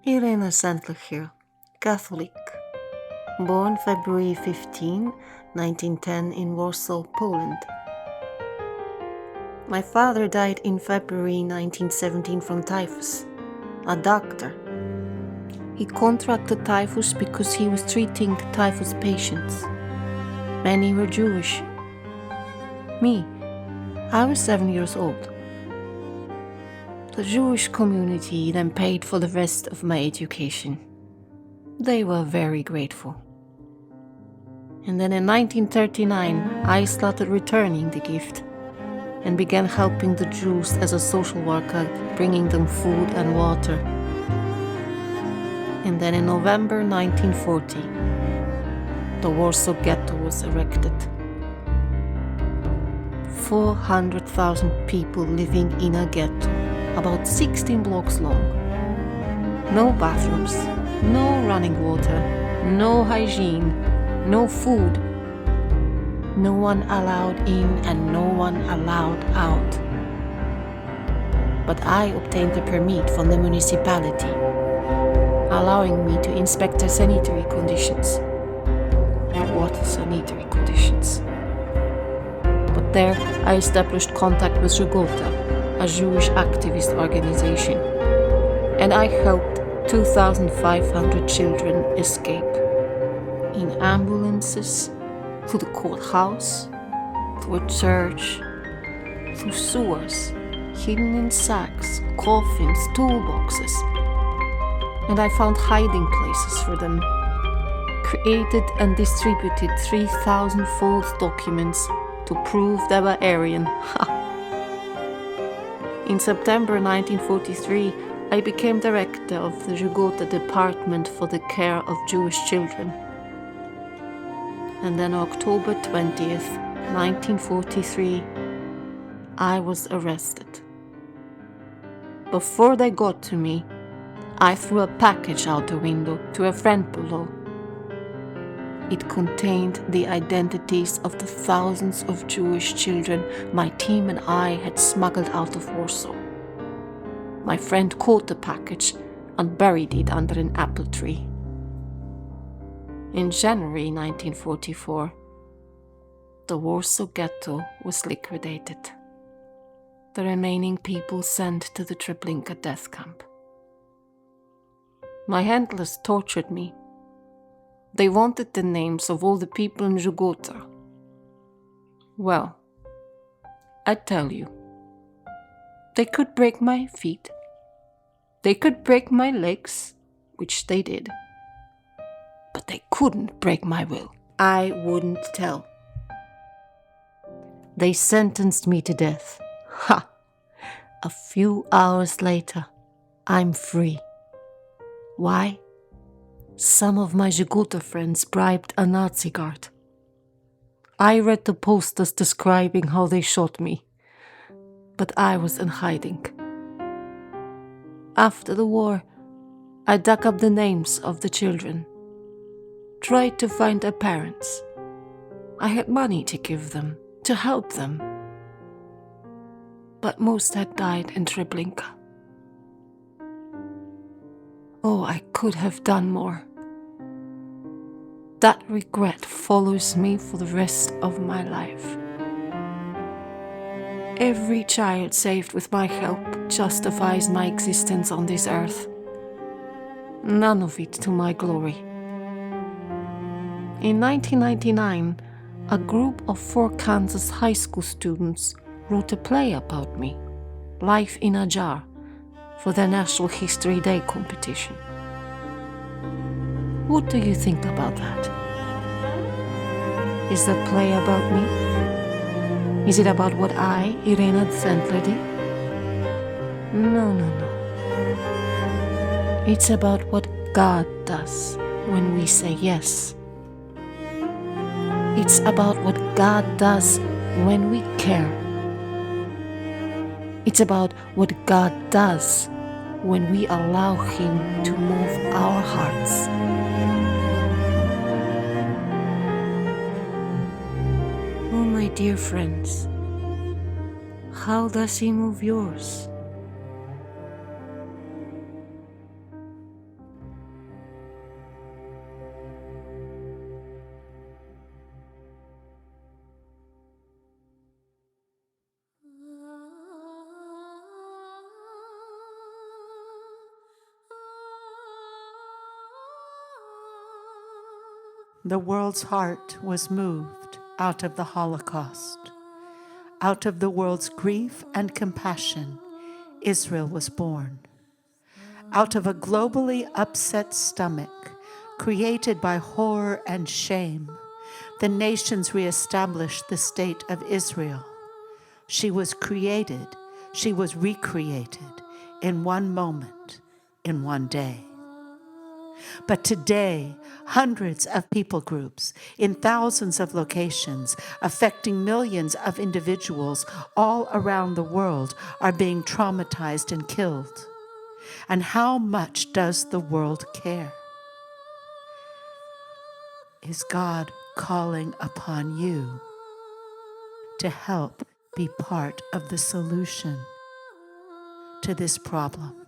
Irena Sandler here, Catholic. Born February 15, 1910 in Warsaw, Poland. My father died in February 1917 from typhus. A doctor. He contracted typhus because he was treating typhus patients. Many were Jewish. Me, I was 7 years old. The Jewish community then paid for the rest of my education. They were very grateful. And then in 1939, I started returning the gift and began helping the Jews as a social worker, bringing them food and water. And then in November 1940, the Warsaw Ghetto was erected. 400,000 people living in a ghetto, about 16 blocks long. No bathrooms, no running water, no hygiene, no food. No one allowed in and no one allowed out. But I obtained a permit from the municipality, allowing me to inspect the sanitary conditions. What sanitary conditions? But there I established contact with Żegota, a Jewish activist organization, and I helped 2,500 children escape in ambulances, through the courthouse, through a church, through sewers, hidden in sacks, coffins, toolboxes. And I found hiding places for them, created and distributed 3,000 false documents to prove they were Aryan. In September 1943, I became director of the Żegota Department for the Care of Jewish Children. And then October 20th, 1943, I was arrested. Before they got to me, I threw a package out the window to a friend below. It contained the identities of the thousands of Jewish children my team and I had smuggled out of Warsaw. My friend caught the package and buried it under an apple tree. In January 1944, the Warsaw Ghetto was liquidated. The remaining people sent to the Treblinka death camp. My handlers tortured me. They wanted the names of all the people in Żegota. Well, I tell you, they could break my feet. They could break my legs, which they did. But they couldn't break my will. I wouldn't tell. They sentenced me to death. Ha! A few hours later, I'm free. Why? Some of my Żegota friends bribed a Nazi guard. I read the posters describing how they shot me, but I was in hiding. After the war, I dug up the names of the children, tried to find their parents. I had money to give them, to help them. But most had died in Treblinka. Oh, I could have done more. That regret follows me for the rest of my life. Every child saved with my help justifies my existence on this earth. None of it to my glory. In 1999, a group of 4 Kansas high school students wrote a play about me, Life in a Jar, for their National History Day competition. What do you think about that? Is that play about me? Is it about what I, Irena Sendler, did? No. It's about what God does when we say yes. It's about what God does when we care. It's about what God does when we allow Him to move our hearts. Oh, my dear friends, how does He move yours? The world's heart was moved out of the Holocaust. Out of the world's grief and compassion, Israel was born. Out of a globally upset stomach, created by horror and shame, the nations reestablished the state of Israel. She was created, she was recreated in one moment, in one day. But today, hundreds of people groups in thousands of locations, affecting millions of individuals all around the world, are being traumatized and killed. And how much does the world care? Is God calling upon you to help be part of the solution to this problem?